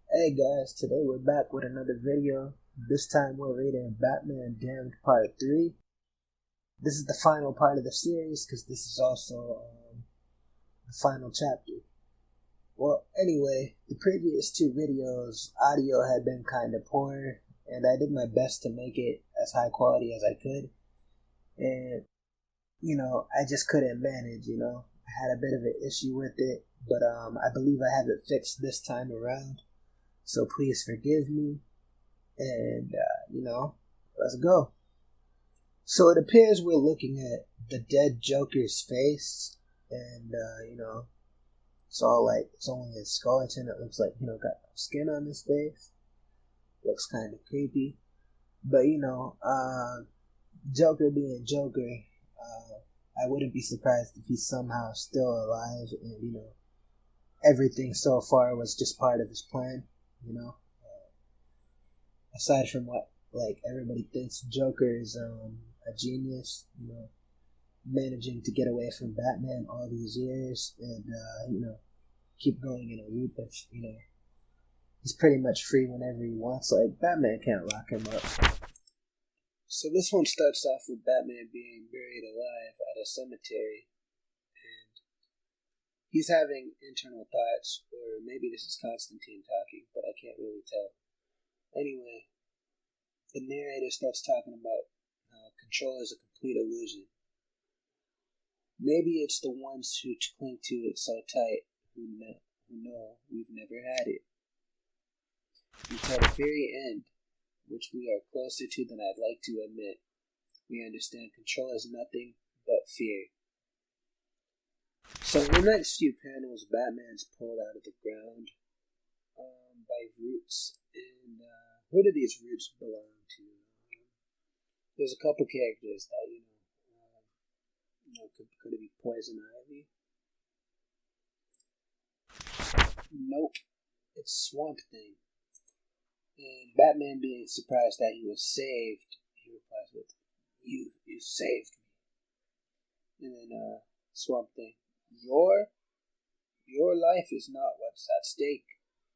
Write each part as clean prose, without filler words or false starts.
Hey guys, today we're back with another video. This time we're reading Batman Damned Part 3. This is the final part of the series because this is also the final chapter. Well, anyway, the previous two videos, audio had been kind of poor, and I did my best to make it as high quality as I could. And, I just couldn't manage, I had a bit of an issue with it, but I believe I have it fixed this time around. So please forgive me, and, let's go. So it appears we're looking at the dead Joker's face, and, it's all like, it's only a skeleton. It looks like, got no skin on his face. Looks kind of creepy. But, Joker being Joker, I wouldn't be surprised if he's somehow still alive, and, everything so far was just part of his plan. Aside from what everybody thinks Joker is a genius, managing to get away from Batman all these years and keep going in a loop of he's pretty much free whenever he wants. Like, Batman can't lock him up. So this one starts off with Batman being buried alive at a cemetery, and he's having internal thoughts, or maybe this is Constantine talking, but I can't really tell. Anyway, the narrator starts talking about how control is a complete illusion. Maybe it's the ones who cling to it so tight who know we've never had it. Until the very end, which we are closer to than I'd like to admit, we understand control is nothing but fear. So in the next few panels, Batman's pulled out of the ground by roots, and who do these roots belong to? There's a couple characters that could it be Poison Ivy? Nope, it's Swamp Thing. And Batman being surprised that he was saved, he replies with, "You saved me." And then Swamp Thing, your life is not what's at stake,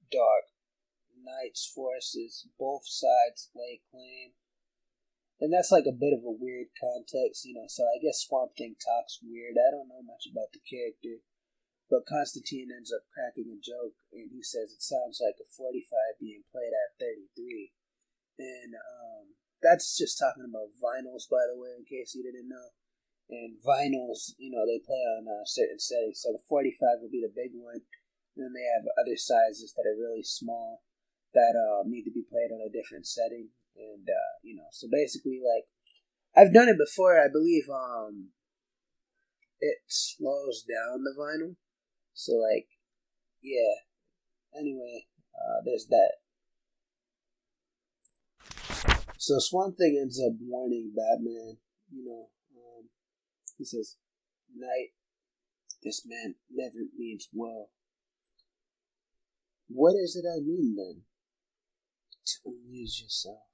dog. Knight's forces, both sides lay claim. And that's like a bit of a weird context, so I guess Swamp Thing talks weird. I don't know much about the character, but Constantine ends up cracking a joke, and he says it sounds like a 45 being played at 33. And that's just talking about vinyls, by the way, in case you didn't know. And vinyls, they play on certain settings, so the 45 will be the big one, and then they have other sizes that are really small that need to be played on a different setting. And so basically, like, I've done it before. I believe it slows down the vinyl, so like, yeah. Anyway, there's that. So Swamp Thing ends up warning Batman. He says, "Knight, this man never means well." "What is it I mean then?" "To amuse yourself.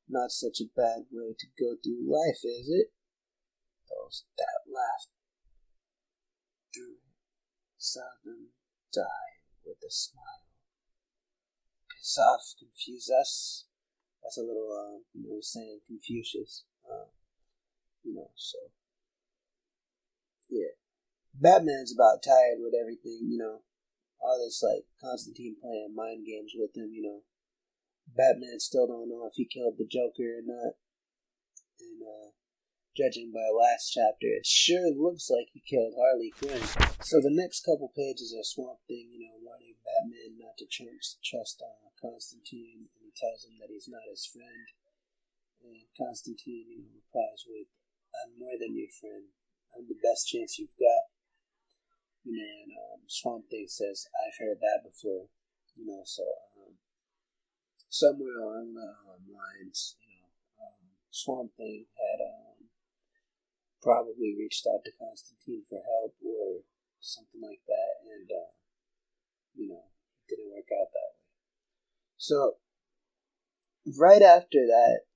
Not such a bad way to go through life, is it? Those that laughed through it saw them die with a smile. Piss off, confuse us." That's a little, saying Confucius. So, yeah. Batman's about tired with everything, all this, like, Constantine playing mind games with him, Batman still don't know if he killed the Joker or not. And, judging by last chapter, it sure looks like he killed Harley Quinn. So the next couple pages are Swamp Thing, warning Batman not to trust Constantine, and he tells him that he's not his friend. And Constantine, replies with, "I'm more than your friend. I'm the best chance you've got." And Swamp Thing says, "I've heard that before." So somewhere along the lines, Swamp Thing had probably reached out to Constantine for help or something like that, and it didn't work out that way. So right after that,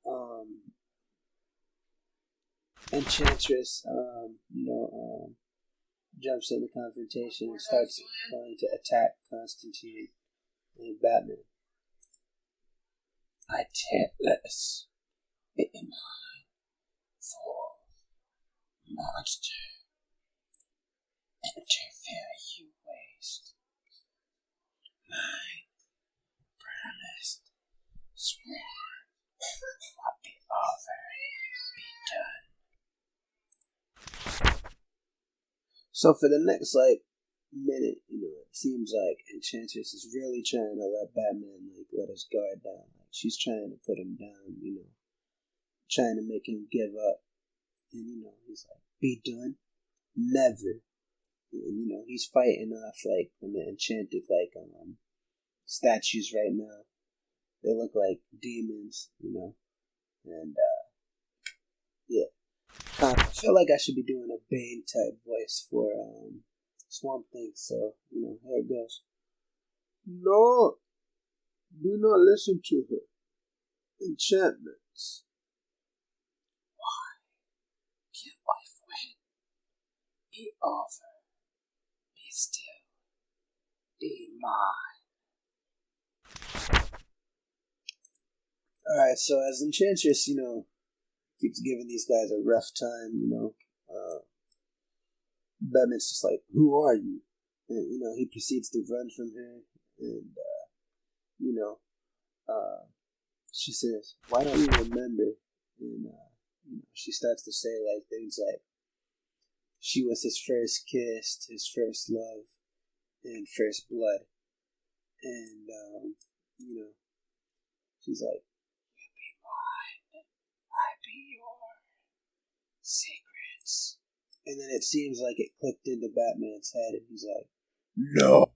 Enchantress, jumps in the confrontation and starts going to attack Constantine and Batman. I can't let us be mine for monster. Interfere you waste. Mine promised, sworn, what be over, be done. So for the next minute, it seems like Enchantress is really trying to let Batman let his guard down. She's trying to put him down, trying to make him give up. And he's like, be done? Never. And he's fighting off the enchanted statues right now. They look like demons, and yeah. I feel like I should be doing a Bane type voice for Swamp Thing, so here it goes. No, do not listen to her. Enchantments. Why? Can't life win? Be over. Be still. Be mine. Alright, so as Enchantress, keeps giving these guys a rough time, Batman's just like, who are you? And, he proceeds to run from her, and, she says, why don't you remember? And, she starts to say, things like, she was his first kiss, his first love, and first blood. And, she's like, you be mine, I be your secrets. And then it seems like it clicked into Batman's head, and he's like, no!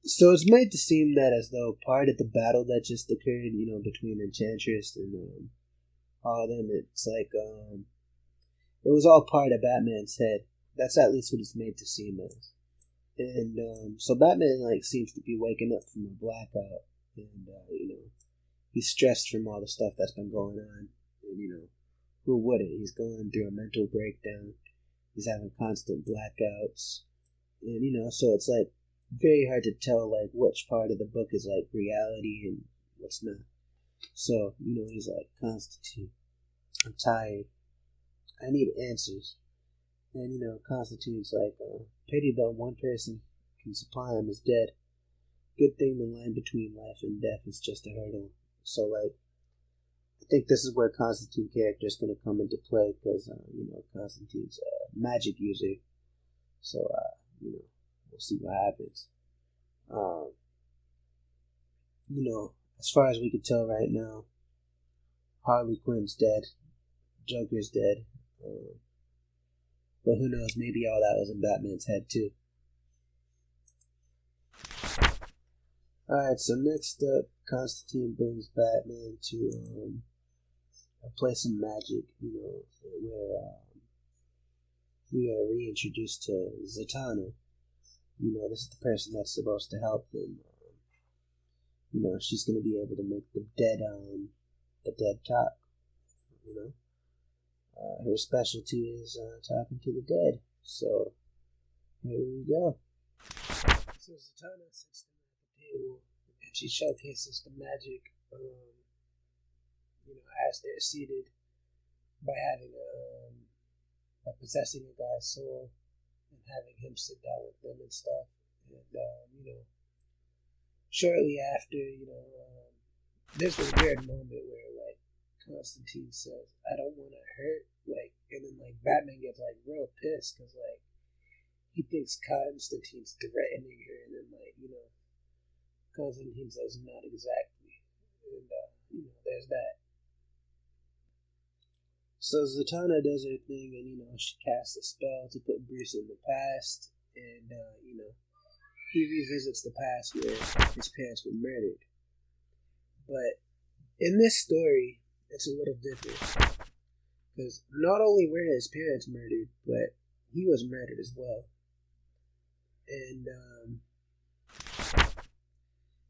So it's made to seem that as though part of the battle that just occurred, between Enchantress and all of them, it's like, it was all part of Batman's head. That's at least what it's made to seem as. And so Batman seems to be waking up from a blackout, and he's stressed from all the stuff that's been going on, and who wouldn't? He's going through a mental breakdown. He's having constant blackouts, and so it's very hard to tell which part of the book is reality and what's not. So he's like, Constantine, I'm tired. I need answers. And Constantine's like, pity that one person can supply him is dead. Good thing the line between life and death is just a hurdle. So I think this is where Constantine character is going to come into play, because Constantine's a magic user. So we'll see what happens. As far as we can tell right now, Harley Quinn's dead, Joker's dead. But who knows, maybe all that was in Batman's head too. Alright, so next up, Constantine brings Batman to a place of magic, where we are reintroduced to Zatanna. This is the person that's supposed to help him. She's going to be able to make the dead talk. Her specialty is talking to the dead. So here we go. So Zatanna sits them at the table, and she showcases the magic, as they're seated, by having by possessing a guy's soul and having him sit down with them and stuff. And shortly after, there's this weird moment where Constantine says, I don't want to hurt, and then Batman gets real pissed because he thinks Constantine's threatening her, and then Constantine says not exactly, and there's that. So Zatanna does her thing, and she casts a spell to put Bruce in the past, and he revisits the past where his parents were murdered. But in this story, it's a little different, because not only were his parents murdered, but he was murdered as well. And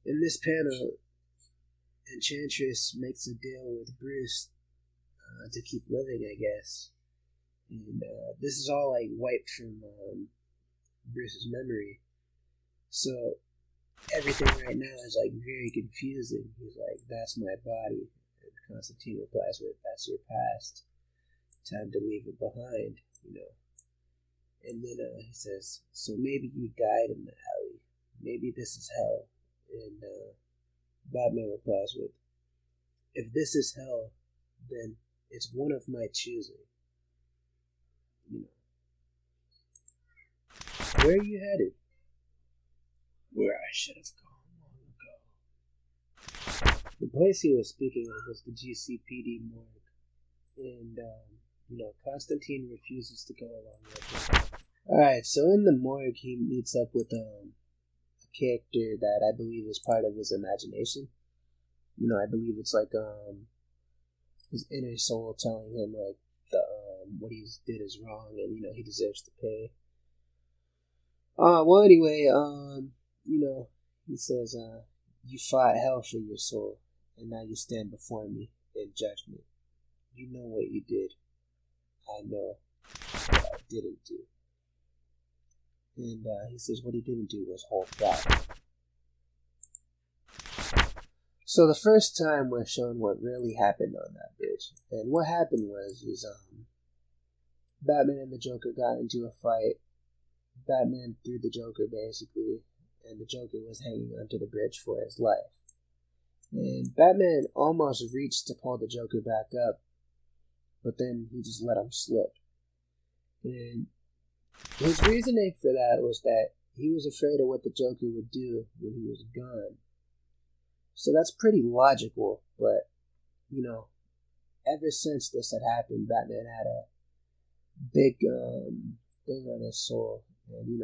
in this panel, Enchantress makes a deal with Bruce to keep living, I guess. And this is all like wiped from Bruce's memory. So everything right now is like very confusing. He's like, "That's my body." And Constantine replies with, "That's your past. Time to leave it behind, you know." And then he says, "So maybe you died in the alley. Maybe this is hell." And Batman replies with, "If this is hell, then it's one of my choosing. You know, where are you headed?" "Where I should have gone long ago." The place he was speaking of was the GCPD morgue, and Constantine refuses to go along with it. All right, so in the morgue, he meets up with a character that I believe is part of his imagination. I believe it's like his inner soul telling him like the what he did is wrong, and he deserves to pay. Well, anyway, he says, "You fought hell for your soul, and now you stand before me in judgment. You know what you did. I know what I didn't do." And he says what he didn't do was hold back. So the first time we're shown what really happened on that bridge. And what happened was Batman and the Joker got into a fight. Batman threw the Joker basically, and the Joker was hanging onto the bridge for his life. And Batman almost reached to pull the Joker back up, but then he just let him slip. And his reasoning for that was that he was afraid of what the Joker would do when he was gone. So that's pretty logical, but, ever since this had happened, Batman had a big thing on his soul. And,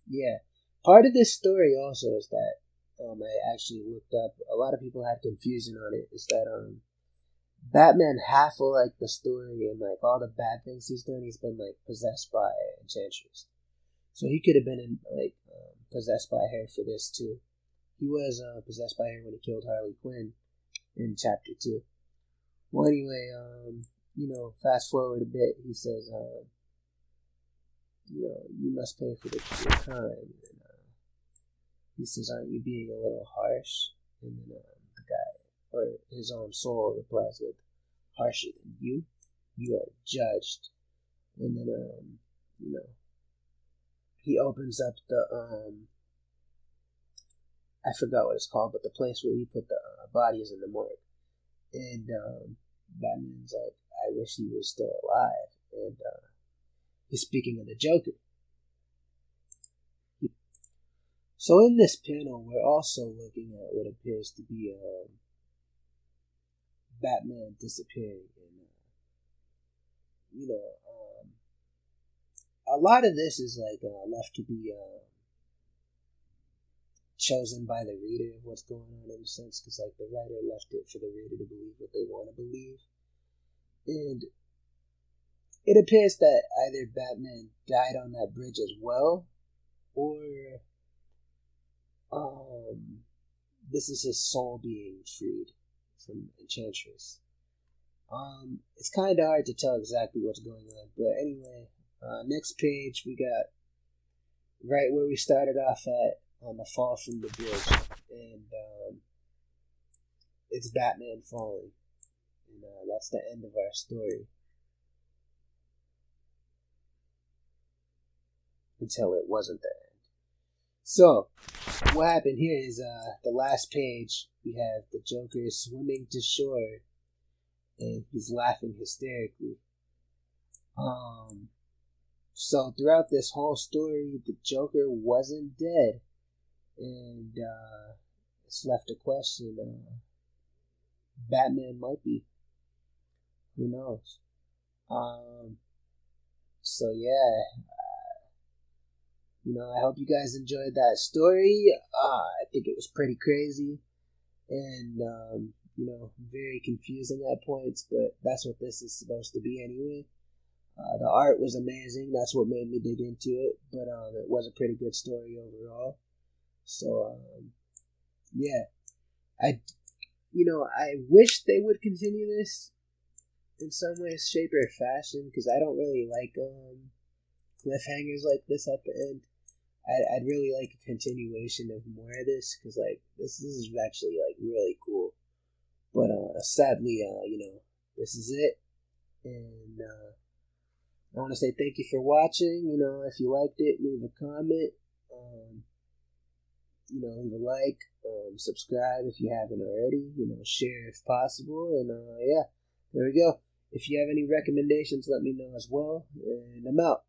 yeah. Part of this story also is that I actually looked up, a lot of people had confusion on it, is that Batman, half of like the story and like all the bad things he's done, he's been like possessed by Enchantress. So he could have been possessed by her for this too. He was possessed by her when he killed Harley Quinn in Chapter 2. Well, anyway, fast forward a bit, he says, you must pay for your crime. And he says, "Aren't you being a little harsh?" And then the guy, or his own soul, replies with, "Harsher than you? You are judged." And then, he opens up the, I forgot what it's called, but the place where he put the bodies in the morgue. And Batman's like, "I wish he was still alive." And he's speaking of the Joker. So in this panel, we're also looking at what appears to be Batman disappearing. And, a lot of this is like left to be chosen by the reader of what's going on in a sense, because like the writer left it for the reader to believe what they want to believe. And it appears that either Batman died on that bridge as well, or this is his soul being freed from Enchantress. It's kind of hard to tell exactly what's going on, but anyway, next page we got right where we started off at on the fall from the bridge, and it's Batman falling, and that's the end of our story. Until it wasn't the end. So, what happened here is the last page, we have the Joker swimming to shore, and he's laughing hysterically. So throughout this whole story, the Joker wasn't dead, and it's left a question. Batman might be. Who knows? So yeah, I hope you guys enjoyed that story. I think it was pretty crazy, and very confusing at points, but that's what this is supposed to be anyway. The art was amazing. That's what made me dig into it. But it was a pretty good story overall. So yeah, I wish they would continue this in some way, shape, or fashion, because I don't really like cliffhangers like this at the end. I'd really like a continuation of more of this, because like this is actually like really cool. But sadly, this is it, and I want to say thank you for watching. If you liked it, leave a comment. Leave a like. Subscribe if you haven't already. Share if possible, and yeah, there we go. If you have any recommendations, let me know as well, and I'm out.